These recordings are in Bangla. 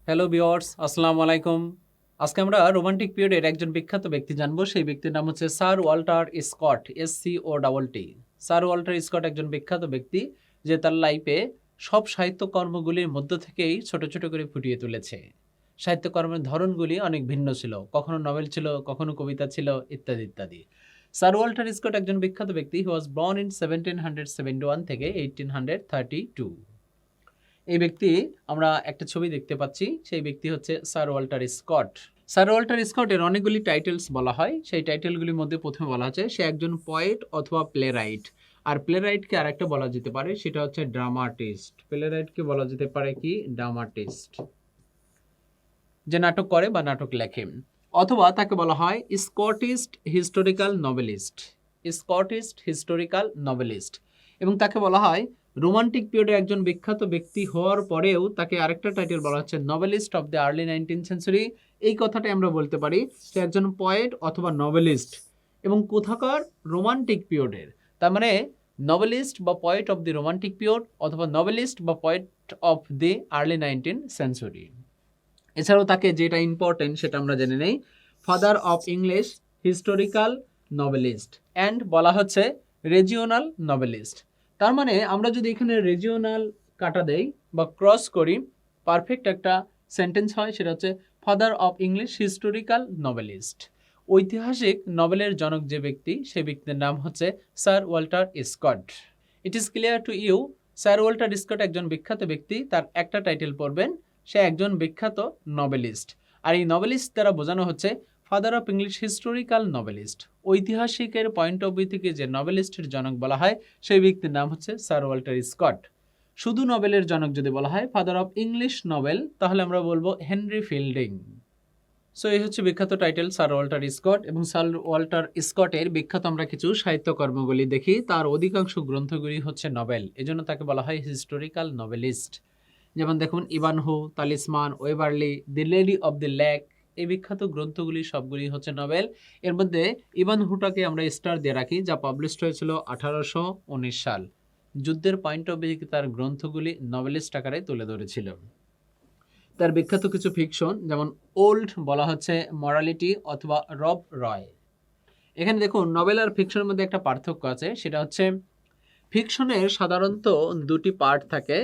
হ্যালো ভিউয়ার্স, আসসালামু আলাইকুম। আজকে আমরা রোমান্টিক পিরিয়ডের একজন বিখ্যাত ব্যক্তি জানবো। সেই ব্যক্তির নাম হচ্ছে sir Walter Scott, SCOTT। Sir Walter Scott একজন বিখ্যাত ব্যক্তি যে তার লাইফে সব সাহিত্যকর্মগুলির মধ্য থেকেই ছোট ছোট করে ফুটিয়ে তুলেছে। সাহিত্যকর্মের ধরনগুলি অনেক ভিন্ন ছিল, কখনো নভেল ছিল, কখনো কবিতা ছিল, ইত্যাদি ইত্যাদি। স্যার ওয়াল্টার স্কট একজন বিখ্যাত ব্যক্তি। হি ওয়াজ বর্ন ইন 1771 থেকে 1832। এই ব্যক্তি, আমরা একটা ছবি দেখতে পাচ্ছি, সেই ব্যক্তি হচ্ছে sir Walter Scott. Sir Walter স্কটের অনেকগুলি টাইটেলস বলা হয়। সেই টাইটেলগুলির মধ্যে প্রথমে বলা হচ্ছে সে একজন পয়েট অথবা প্লে রাইট। আর প্লে রাইটকে আরেকটা বলা যেতে পারে, সেটা হচ্ছে ড্রামাটিস্ট। প্লে রাইটকে বলা যেতে পারে কি ড্রামাটিস্ট, যে নাটক করে বা নাটক লেখে। অথবা তাকে বলা হয় স্কটিস্ট হিস্টোরিক্যাল নভেলিস্ট, স্কটিস্ট হিস্টোরিক্যাল নভেলিস্ট। এবং তাকে বলা হয় রোমান্টিক পিরিয়ডের একজন বিখ্যাত ব্যক্তি হওয়ার পরেও তাকে আরেকটা টাইটেল বলা হচ্ছে novelist of the early 19th century. এই কথাটাই আমরা বলতে পারি সে একজন পয়েট অথবা নভেলিস্ট, এবং কোথাকার রোমান্টিক পিরিয়ডের। তার মানে নভেলিস্ট বা poet of the romantic period অথবা নভেলিস্ট বা poet of the early 19th century. এছাড়াও তাকে যেটা ইম্পর্টেন্ট সেটা আমরা জেনে নেই, father of English historical novelist and বলা হচ্ছে রিজিওনাল নভেলিস্ট। তার মানে আমরা যদি এখানে রিজিওনাল কাটা দেই বা ক্রস করি, পারফেক্ট একটা সেন্টেন্স হয়, সেটা হচ্ছে father of English historical novelist. ঐতিহাসিক নভেলের জনক যে ব্যক্তি, সে ব্যক্তির নাম হচ্ছে sir Walter Scott. It is clear to you, sir Walter Scott একজন বিখ্যাত ব্যক্তি। তার একটা টাইটেল পড়বেন, সে একজন বিখ্যাত নভেলিস্ট। আর এই নভেলিস্ট দ্বারা বোঝানো হচ্ছে father of English historical novelist. ঐতিহাসিকের পয়েন্ট অফ ভিউ থেকে যে নভেলিস্টের জনক বলা হয়, সেই ব্যক্তির নাম হচ্ছে স্যার ওয়াল্টার স্কট। শুধু নভেলের জনক যদি বলা হয়, ফাদার অফ ইংলিশ নভেল, তাহলে আমরা বলবো হেনরি ফিল্ডিং। সো এই হচ্ছে বিখ্যাত টাইটেল স্যার ওয়াল্টার স্কট। এবং স্যার ওয়াল্টার স্কটের বিখ্যাত আমরা কিছু সাহিত্যকর্মগুলি দেখি। তার অধিকাংশ গ্রন্থগুলি হচ্ছে নভেল, এজন্য তাকে বলা হয় হিস্টোরিক্যাল নভেলিস্ট। যেমন দেখুন, Ivanhoe, Talisman, Waverley, the lady of the lake, এই বিখ্যাত গ্রন্থগুলি সবগুলি হচ্ছে নভেল। এর মধ্যে ইভানহোটাকে আমরা স্টার দিয়ে রাখি, যা পাবলিশড হয়েছিল 1819 সাল। যুদ্ধের পয়েন্ট অফ ভিউ তার গ্রন্থগুলি নভেলিস্ট আকারে তুলে ধরেছিল। তার বিখ্যাত কিছু ফিকশন, যেমন ওল্ড বলা হচ্ছে মরালিটি অথবা রব রয়। এখানে দেখুন, নভেল আর ফিকশনের মধ্যে একটা পার্থক্য আছে, সেটা হচ্ছে ফিকশনের সাধারণত দুটি পার্ট থাকে।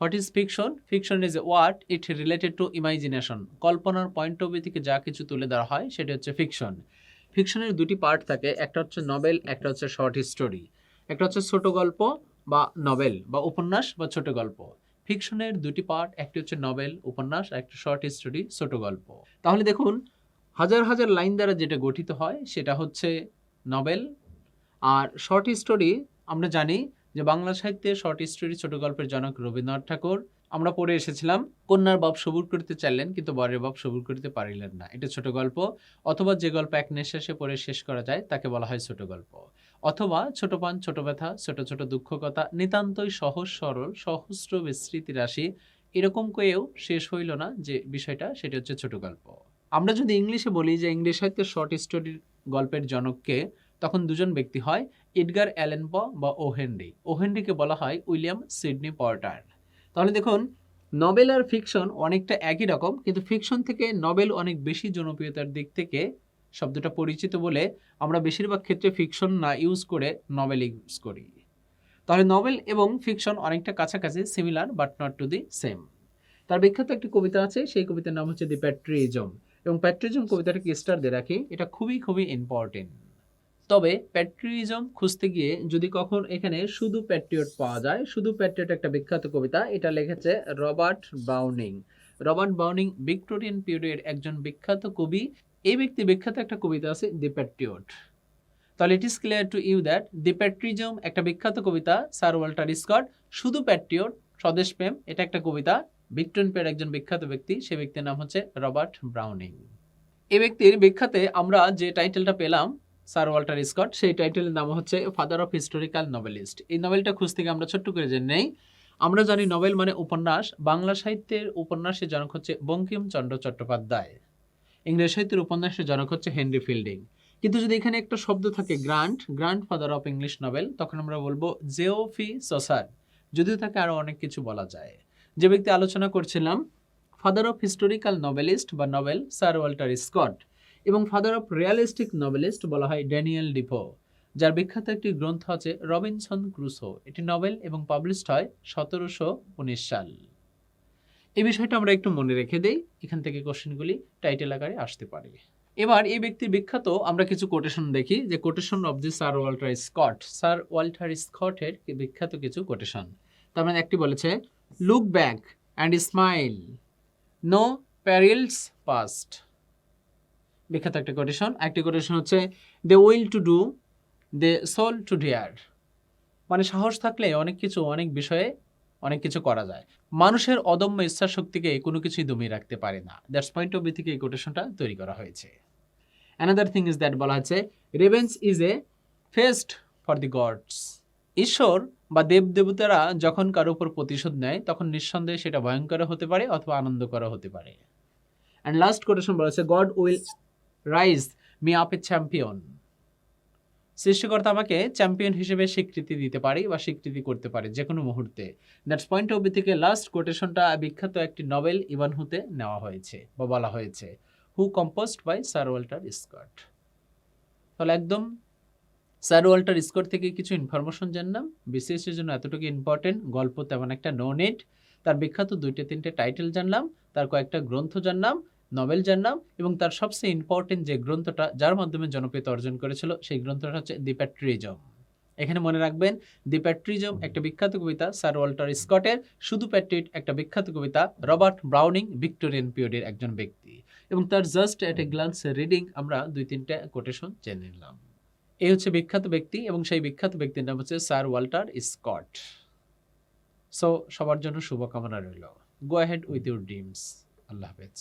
What is fiction? Fiction is what it related to imagination. কল্পনার পয়েন্ট অফ ভিউ থেকে যা কিছু তুলে ধরা হয় সেটা হচ্ছে ফিকশন। ফিকশনের দুটি পার্ট থাকে, একটা হচ্ছে নভেল, একটা হচ্ছে শর্ট স্টোরি। একটা হচ্ছে ছোট গল্প বা নভেল বা উপন্যাস বা ছোট গল্প। ফিকশনের দুটি পার্ট, একটি হচ্ছে নভেল উপন্যাস, একটা শর্ট স্টোরি ছোট গল্প। তাহলে দেখুন, হাজার হাজার লাইন দ্বারা যেটা গঠিত হয় সেটা হচ্ছে নভেল। আর শর্ট স্টোরি, আমরা জানি যে বাংলা সাহিত্যে শর্ট স্টোরি ছোট গল্পের জনক রবীন্দ্রনাথ ঠাকুর। আমরা পড়ে এসেছিলাম, কন্যার বাপ সবুর করিতে চাইলেন কিন্তু বরের বাপ সবুর করিতে পারিলেন না, এটা ছোট গল্প। অথবা যে গল্প এক নিঃশ্বাসে পড়ে শেষ করা যায় তাকে বলা হয় ছোট গল্প। অথবা ছোট পান ছোট ব্যথা, ছোট ছোট দুঃখ কথা, নিতান্তই সহজ সরল সহস্র বিস্মৃতি রাশি, এরকম করেও শেষ হইল না যে বিষয়টা, সেটা হচ্ছে ছোট গল্প। আমরা যদি ইংলিশে বলি যে ইংলিশ সাহিত্যের শর্ট স্টোরির গল্পের জনককে, তখন দুজন ব্যক্তি হয়, এডগার অ্যালেন প বা ও হেনরি। ও হেনরিকে বলা হয় উইলিয়াম সিডনি পর্টার। তাহলে দেখুন, নভেল আর ফিকশন অনেকটা একই রকম, কিন্তু ফিকশন থেকে নভেল অনেক বেশি জনপ্রিয়তার দিক থেকে শব্দটা পরিচিত বলে আমরা বেশিরভাগ ক্ষেত্রে ফিকশন না ইউজ করে নভেল ইউজ করি। তাহলে নভেল এবং ফিকশন অনেকটা কাছাকাছি, similar but not to the same. তার বিখ্যাত একটি কবিতা আছে, সেই কবিতার নাম হচ্ছে দি প্যাট্রিয়টিজম। এবং প্যাট্রিয়টিজম কবিতাটাকে স্টার দিয়ে রাখি, এটা খুবই খুবই ইম্পর্টেন্ট। তবে প্যাট্রিয়টিজম খুঁজতে গিয়ে যদি কখন এখানে শুধু প্যাট্রিয়ট পাওয়া যায়, শুধু প্যাট্রিয়ট একটা বিখ্যাত কবিতা, এটা লিখেছে Robert Browning. Robert Browning Victorian পিরিয়ডের একজন বিখ্যাত কবি। এই ব্যক্তি বিখ্যাত একটা কবিতা আছে দি প্যাট্রিয়ট। তাহলে it is clear to you that the patriotism একটা বিখ্যাত কবিতা, স্যার ওয়াল্টার স্কট। শুধু প্যাট্রিয়ট স্বদেশ প্রেম, এটা একটা কবিতা, ভিক্টোরিয়ান পিরিয়ড একজন বিখ্যাত ব্যক্তি, সে ব্যক্তির নাম হচ্ছে রবার্ট ব্রাউনিং। এই ব্যক্তির বিখ্যাতে আমরা যে টাইটেলটা পেলাম স্যার ওয়াল্টার স্কট, সেই টাইটেলের নাম হচ্ছে ফাদার অফ হিস্টোরিক্যাল নভেলিস্ট। এই নভেলটা খুঁজতে গিয়ে আমরা ছোট্ট করে জেনে নেই। আমরা জানি নভেল মানে উপন্যাস। বাংলা সাহিত্যের উপন্যাসের জনক হচ্ছে বঙ্কিমচন্দ্র চট্টোপাধ্যায়। ইংরেজি সাহিত্যের উপন্যাসের জনক হচ্ছে হেনরি ফিল্ডিং। কিন্তু যদি এখানে একটা শব্দ থাকে grand, grand father of English novel, তখন আমরা বলবো জেওফি সসার। যদিও তাকে আরো অনেক কিছু বলা যায়। যে ব্যক্তি আলোচনা করছিলাম, ফাদার অফ হিস্টোরিক্যাল নভেলিস্ট বা নভেল স্যার ওয়াল্টার স্কট, এবং ফাদার অফ রিয়ালিস্টিক নভেলিস্ট বলা হয় ড্যানিয়েল ডিফো, যার বিখ্যাত একটি গ্রন্থ আছে রবিনসন ক্রুসো। এটি নভেল এবং পাবলিশড হয় 1719 সাল। এই বিষয়টা আমরা একটু মনে রেখে দেই, এখান থেকে কোশ্চেনগুলি টাইটেল আকারে আসতে পারে। এবার এই ব্যক্তির বিখ্যাত আমরা কিছু কোটেশন দেখি, যে quotation of the sir Walter Scott, sir Walter স্কটের বিখ্যাত কিছু কোটেশন। তার মানে একটি বলেছে, look back and smile, no perils past, বিখ্যাত একটা কোটেশন। একটি কোটেশন হচ্ছে, they will to do, they soul to dare, মানে সাহস থাকলে অনেক কিছু, অনেক বিষয়ে অনেক কিছু করা যায়, মানুষের অদম্য ইচ্ছা শক্তিকে কোনো কিছুই দমিয়ে রাখতে পারে না। দ্যাটস পয়েন্ট অফ ভিউ থেকে এই কোটেশনটা তৈরি করা হয়েছে। অ্যানাদার থিং ইজ দ্যাট বলা হচ্ছে, revenge is a feast for the gods, ঈশ্বর বা দেবদেবতারা যখন কারো উপর প্রতিশোধ নেয় তখন নিঃসন্দেহে সেটা ভয়ঙ্কর হতে পারে অথবা আনন্দকর হতে পারে। অ্যান্ড লাস্ট কোটেশন বলা হচ্ছে, god will rise me up A champion, সৃষ্টিকর্তা আমাকে চ্যাম্পিয়ন হিসেবে স্বীকৃতি দিতে পারে বা স্বীকৃতি করতে পারে যে কোনো মুহূর্তে। দ্যাটস পয়েন্ট অফ ভিউ থেকে লাস্ট কোটেশনটা বিখ্যাত একটি নভেল ইভানহুতে নেওয়া হয়েছে বা বলা হয়েছে, who composed by sir Walter Scott. তাহলে একদম স্যার ওয়াল্টার স্কট থেকে কিছু ইনফরমেশন জানলাম। বিসিএস এর জন্য এতটুকু ইম্পর্টেন্ট, গল্প তেমন একটা নো নেট। তার বিখ্যাত 2-3টে টাইটেল জানলাম, তার কয়েকটা গ্রন্থ জানলাম, নভেল জানলাম, এবং তার সবচেয়ে ইম্পর্টেন্ট যে গ্রন্থটা যার মাধ্যমে জনপ্রিয়তা অর্জন করেছিল সেই গ্রন্থটা হচ্ছে দি প্যাট্রিয়টিজম। এখানে মনে রাখবেন, দি প্যাট্রিয়টিজম একটা বিখ্যাত কবিতা স্যার ওয়াল্টার স্কটের, শুধু প্যাট্রিয়ট একটা বিখ্যাত কবিতা রবার্ট ব্রাউনিং, ভিক্টোরিয়ান পিরিয়ডের একজন ব্যক্তি, এবং তার জাস্ট এট এ গ্লান্স রিডিং আমরা 2-3টে কোটেশন জেনে নিলাম। এই হচ্ছে বিখ্যাত ব্যক্তি, এবং সেই বিখ্যাত ব্যক্তির নাম হচ্ছে স্যার ওয়াল্টার স্কট। সো সবার জন্য শুভকামনা রইল। Go ahead with your dreams. Allah হাফেজ।